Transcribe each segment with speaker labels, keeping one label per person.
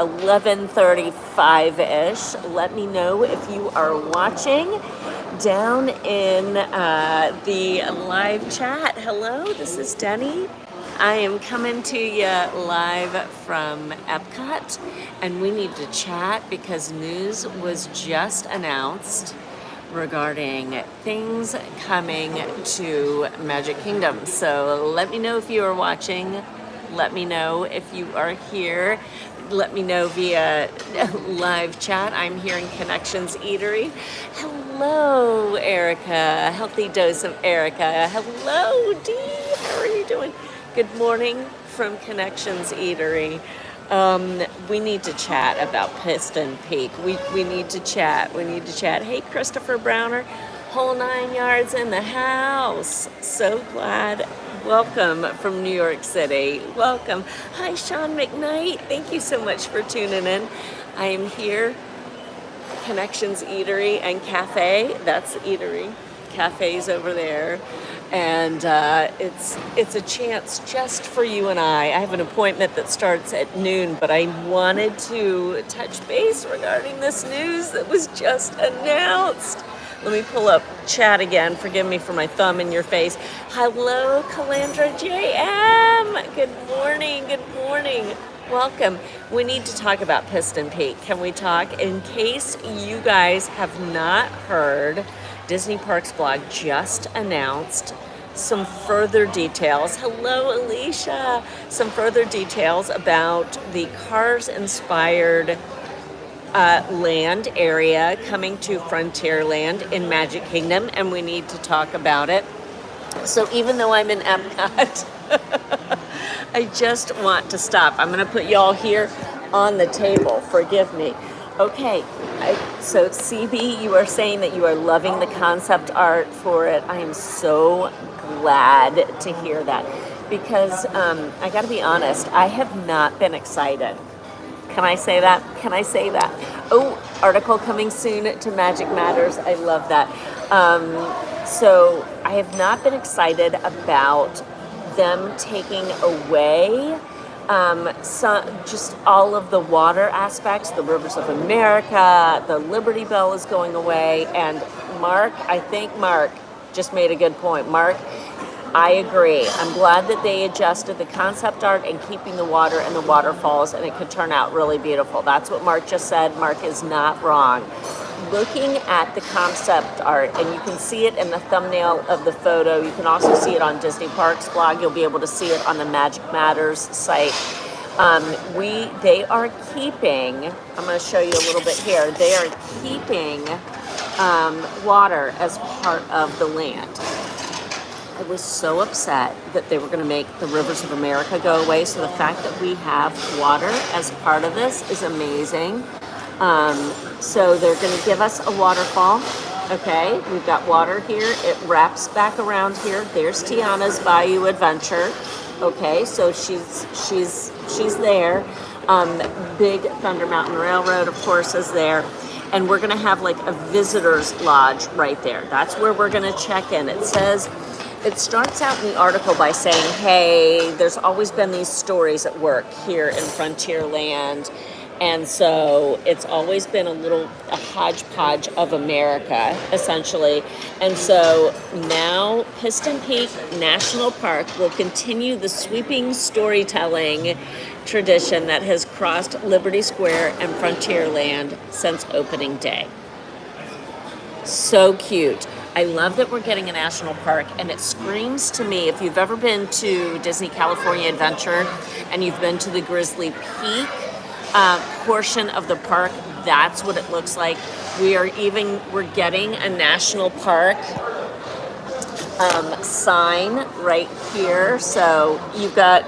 Speaker 1: 11:35-ish. Let me know if you are watching down in the live chat. Hello, this is Denny. I am coming to you live from Epcot, and we need to chat because news was just announced regarding things coming to Magic Kingdom. So let me know if you are watching. Let me know if you are here. Let me know via live chat. I'm here in Connections Eatery. Hello, Erica. Healthy dose of Erica. Hello, Dee. How are you doing? Good morning from Connections Eatery. We need to chat about Piston Peak. We need to chat. We need to chat. Hey, Christopher Browner, whole 9 yards in the house. So glad. Welcome from New York City. Welcome. Hi, Sean McKnight. Thank you so much for tuning in. I am here, Connections Eatery and Cafe. That's Eatery. Cafe's over there. And it's a chance just for you and I. I have an appointment that starts at noon, but I wanted to touch base regarding this news that was just announced. Let me pull up chat again. Forgive me for my thumb in your face. Hello, Calandra JM. Good morning. Good morning. Welcome. We need to talk about Piston Peak. Can we talk? In case you guys have not heard, Disney Parks blog just announced some further details. Hello, Alicia. Some further details about the Cars-inspired land area coming to Frontierland in Magic Kingdom, and we need to talk about it. So even though I'm in Epcot, I just want to stop. I'm going to put y'all here on the table. Forgive me. Okay, so CB, you are saying that you are loving the concept art for it. I am so glad to hear that because I got to be honest, I have not been excited. Can I say that? Can I say that? Oh, article coming soon to Magic Matters. I love that. So I have not been excited about them taking away just all of the water aspects. The Rivers of America, the Liberty Bell is going away, and I think Mark just made a good point. Mark, I agree. I'm glad that they adjusted the concept art and keeping the water and the waterfalls, and it could turn out really beautiful. That's what Mark just said. Mark is not wrong. Looking at the concept art, and you can see it in the thumbnail of the photo. You can also see it on Disney Parks blog. You'll be able to see it on the Magic Matters site. They are keeping, I'm going to show you a little bit here. They are keeping water as part of the land. I was so upset that they were going to make the Rivers of America go away. So the fact that we have water as part of this is amazing. So they're going to give us a waterfall. Okay, we've got water here. It wraps back around here. There's Tiana's Bayou Adventure. Okay, so she's there. Big Thunder Mountain Railroad, of course, is there. And we're going to have like a visitor's lodge right there. That's where we're going to check in. It starts out in the article by saying, hey, there's always been these stories at work here in Frontierland. And so it's always been a hodgepodge of America, essentially. And so now Piston Peak National Park will continue the sweeping storytelling tradition that has crossed Liberty Square and Frontierland since opening day. So cute. I love that we're getting a national park, and it screams to me, if you've ever been to Disney California Adventure and you've been to the Grizzly Peak portion of the park, that's what it looks like. We're getting a national park sign right here. So you've got,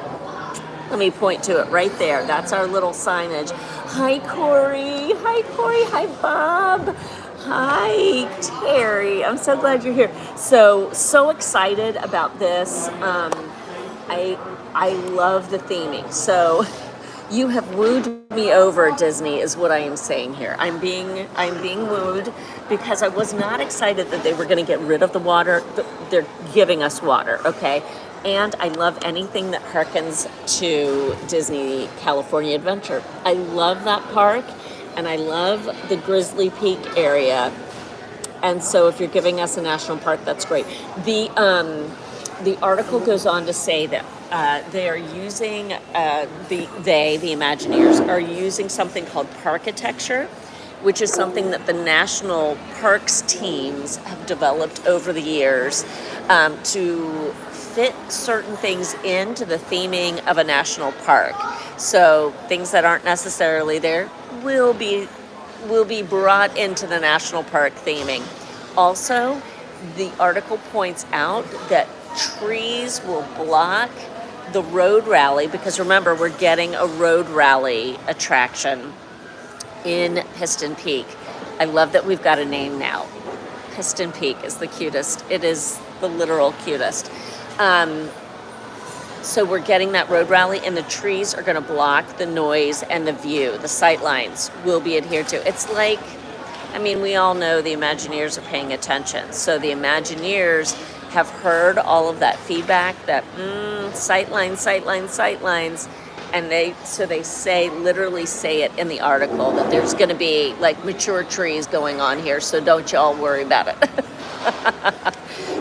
Speaker 1: let me point to it right there. That's our little signage. Hi, Corey. Hi, Corey. Hi, Bob. Hi, Terry. I'm so glad you're here. So excited about this. I love the theming. So you have wooed me over, Disney, is what I am saying here. I'm being wooed because I was not excited that they were going to get rid of the water. They're giving us water, okay? And I love anything that harkens to Disney California Adventure. I love that park, and I love the Grizzly Peak area. And so if you're giving us a national park, that's great. The article goes on to say that they are using, the Imagineers, are using something called parkitecture, which is something that the national parks teams have developed over the years to fit certain things into the theming of a national park. So things that aren't necessarily there will be brought into the national park theming. Also, the article points out that trees will block the road rally, because remember, we're getting a road rally attraction in Piston Peak. I love that we've got a name now. Piston Peak is the cutest. It is the literal cutest. So we're getting that road rally, and the trees are going to block the noise and the view. The sight lines will be adhered to. It's like, I mean, we all know the Imagineers are paying attention. So the Imagineers have heard all of that feedback that sight lines, and they literally say it in the article that there's going to be like mature trees going on here. So don't y'all worry about it.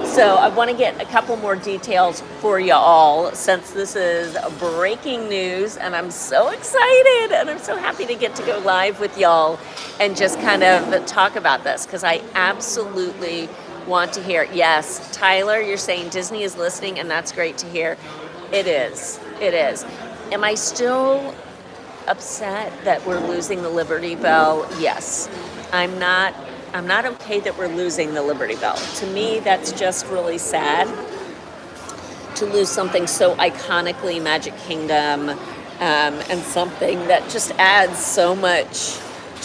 Speaker 1: So I want to get a couple more details for y'all, since this is breaking news, and I'm so excited, and I'm so happy to get to go live with y'all and just kind of talk about this, because I absolutely want to hear. Yes, Tyler, you're saying Disney is listening, and that's great to hear. It is. Am I still upset that we're losing the Liberty Bell? Yes. I'm not okay that we're losing the Liberty Bell. To me, that's just really sad to lose something so iconically Magic Kingdom, and something that just adds so much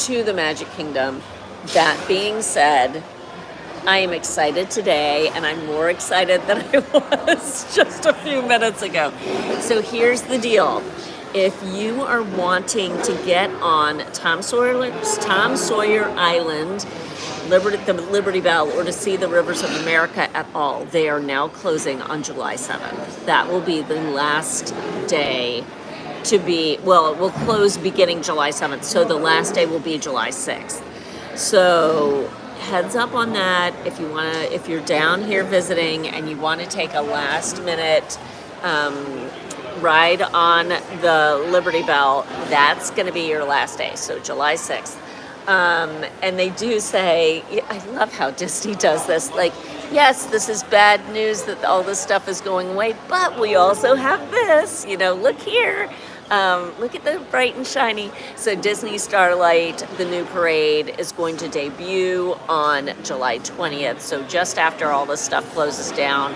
Speaker 1: to the Magic Kingdom. That being said, I am excited today, and I'm more excited than I was just a few minutes ago. So here's the deal. If you are wanting to get on Tom Sawyer Island, the Liberty Bell, or to see the Rivers of America at all, they are now closing on July 7th. That will be the last day to be, well, it will close beginning July 7th, so the last day will be July 6th. So heads up on that. If you're down here visiting and you want to take a last minute ride on the Liberty Bell, that's going to be your last day, so July 6th. And they do say, I love how Disney does this, like, yes, this is bad news that all this stuff is going away, but we also have this, look here. Look at the bright and shiny. So Disney Starlight, the new parade, is going to debut on July 20th. So just after all this stuff closes down.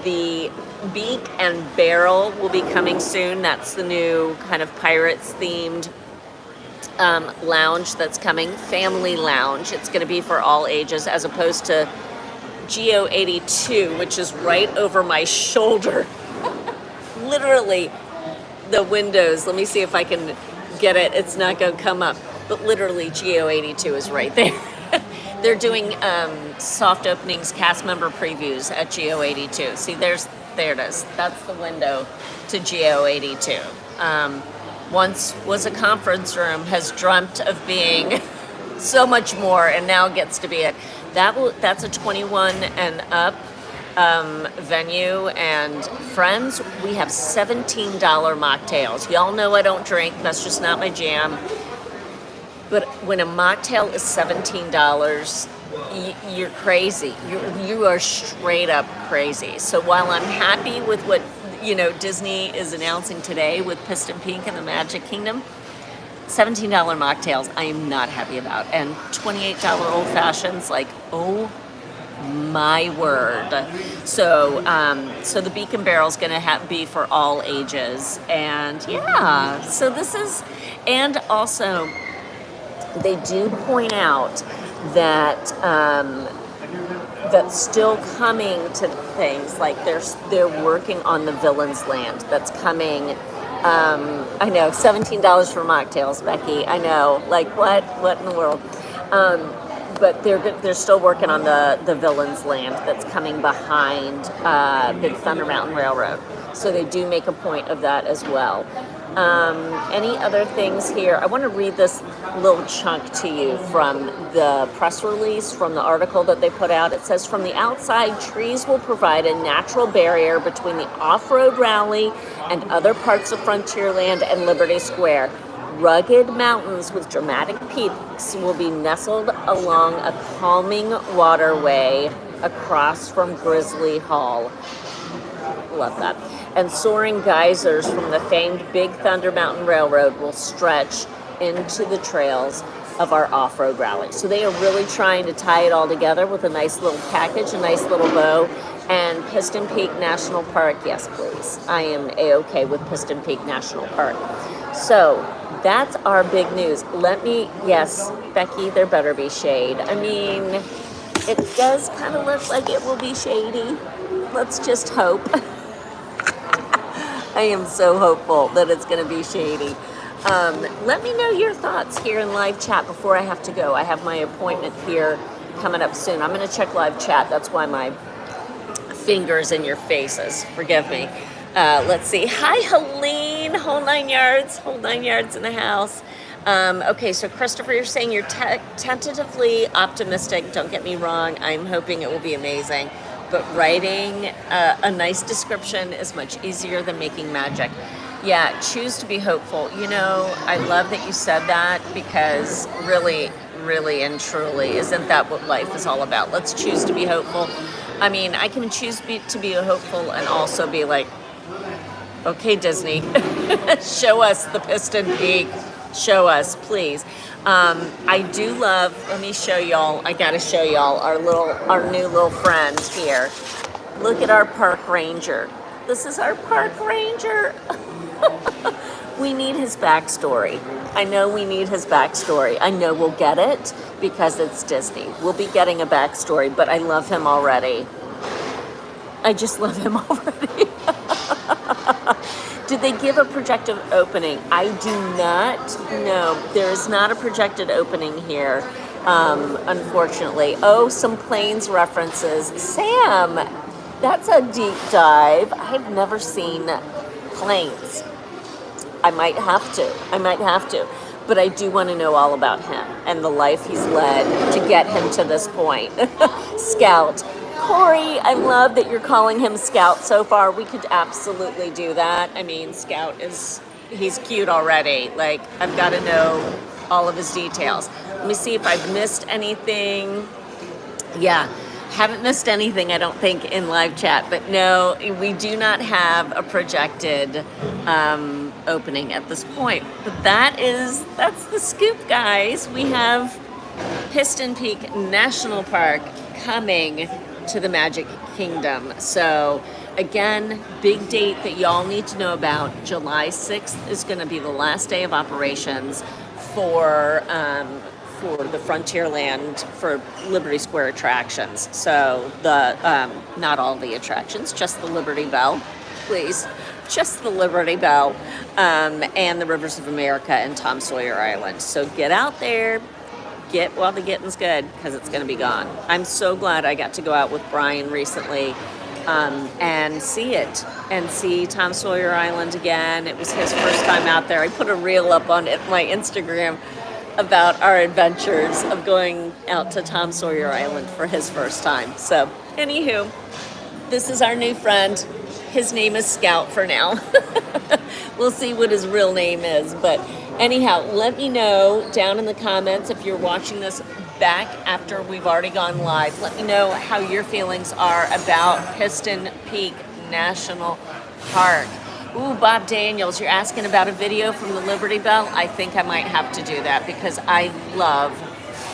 Speaker 1: The Beak and Barrel will be coming soon. That's the new kind of Pirates themed lounge that's coming. Family lounge. It's going to be for all ages, as opposed to Geo 82, which is right over my shoulder. Literally. The windows, let me see if I can get it. It's not going to come up, but literally Geo 82 is right there. They're doing soft openings, cast member previews at Geo 82. See, there it is. That's the window to Geo 82. Once was a conference room, has dreamt of being so much more, and now gets to be it. That's a 21 and up venue. And friends, we have $17 mocktails. Y'all know I don't drink, that's just not my jam, but when a mocktail is $17, you're crazy. You are straight up crazy. So while I'm happy with what Disney is announcing today with Piston Peak and the Magic Kingdom, $17 mocktails I am not happy about, and $28 old fashions, like, oh my word. So the Beak and Barrel is going to be for all ages, and yeah, so this is, and also they do point out that that's still coming to things like they're working on the Villains Land that's coming. I know, $17 for mocktails, Becky. I know, like what in the world? but they're still working on the Villains Land that's coming behind Big Thunder Mountain Railroad. So they do make a point of that as well. Any other things here? I want to read this little chunk to you from the press release, from the article that they put out. It says, from the outside, trees will provide a natural barrier between the off-road rally and other parts of Frontierland and Liberty Square. Rugged mountains with dramatic peaks will be nestled along a calming waterway across from Grizzly Hall. Love that. And soaring geysers from the famed Big Thunder Mountain Railroad will stretch into the trails of our off-road rally. So they are really trying to tie it all together with a nice little package, a nice little bow. And Piston Peak National Park, yes please. I am A-okay with Piston Peak National Park. So that's our big news. Yes, Becky, there better be shade. I mean, it does kind of look like it will be shady. Let's just hope. I am so hopeful that it's going to be shady. Let me know your thoughts here in live chat before I have to go. I have my appointment here coming up soon. I'm going to check live chat. That's why my fingers in your faces. Forgive me. Let's see. Hi, Helene. Whole 9 yards. Whole 9 yards in the house. Okay, so Christopher, you're saying you're tentatively optimistic. Don't get me wrong. I'm hoping it will be amazing. But writing a nice description is much easier than making magic. Yeah, choose to be hopeful. You know, I love that you said that, because really, really and truly, isn't that what life is all about? Let's choose to be hopeful. I mean, I can choose to be hopeful and also be like, okay, Disney, show us the Piston Peak. Show us, please. I do love, let me show y'all, I gotta show y'all our new little friend here. Look at our park ranger. This is our park ranger. We need his backstory. I know we need his backstory. I know we'll get it because it's Disney. We'll be getting a backstory, but I love him already. I just love him already. Did they give a projected opening? I do not know. There is not a projected opening here, unfortunately. Oh, some planes references. Sam, that's a deep dive. I've never seen planes. I might have to. But I do want to know all about him and the life he's led to get him to this point. Scout. Corey, I love that you're calling him Scout so far. We could absolutely do that. I mean, Scout he's cute already. Like, I've got to know all of his details. Let me see if I've missed anything. Yeah, haven't missed anything, I don't think, in live chat. But no, we do not have a projected opening at this point. But that's the scoop, guys. We have Piston Peak National Park coming to the Magic Kingdom. So again, big date that y'all need to know about. July 6th is going to be the last day of operations for the Frontierland, for Liberty Square attractions. So not all the attractions, just the Liberty Bell, please. Just the Liberty Bell, and the Rivers of America and Tom Sawyer Island. So get out there. Get while the getting's good, because it's going to be gone. I'm so glad I got to go out with Brian recently and see it, and see Tom Sawyer Island again. It was his first time out there. I put a reel up on my Instagram about our adventures of going out to Tom Sawyer Island for his first time. So, anywho, this is our new friend. His name is Scout for now. We'll see what his real name is, but anyhow, let me know down in the comments if you're watching this back after we've already gone live. Let me know how your feelings are about Piston Peak National Park. Ooh, Bob Daniels, you're asking about a video from the Liberty Bell? I think I might have to do that because I love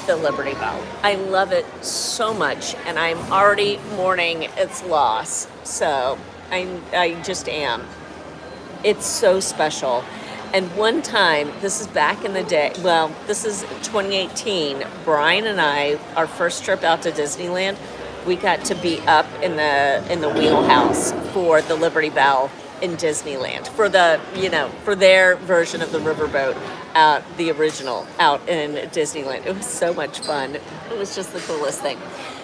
Speaker 1: the Liberty Bell. I love it so much, and I'm already mourning its loss. So I just am. It's so special. And one time, this is back in the day, well, this is 2018, Brian and I, our first trip out to Disneyland, we got to be up in the wheelhouse for the Liberty Bell in Disneyland for the, for their version of the riverboat out, the original out in Disneyland. It was so much fun. It was just the coolest thing.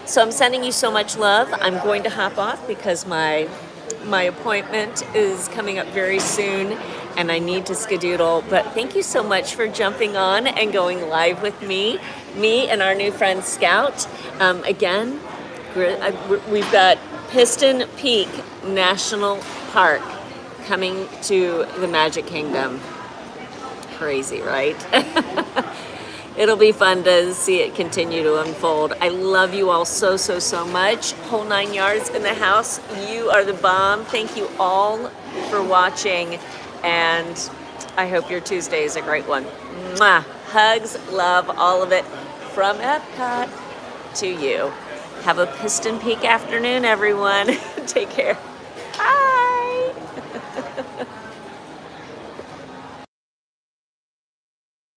Speaker 1: So I'm sending you so much love. I'm going to hop off because my appointment is coming up very soon and I need to skedoodle. But thank you so much for jumping on and going live with me and our new friend Scout. Again, we've got Piston Peak National Park coming to the Magic Kingdom. Crazy, right? It'll be fun to see it continue to unfold. I love you all so, so, so much. Whole 9 yards in the house. You are the bomb. Thank you all for watching. And I hope your Tuesday is a great one. Mwah. Hugs, love, all of it from Epcot to you. Have a Piston Peak afternoon, everyone. Take care.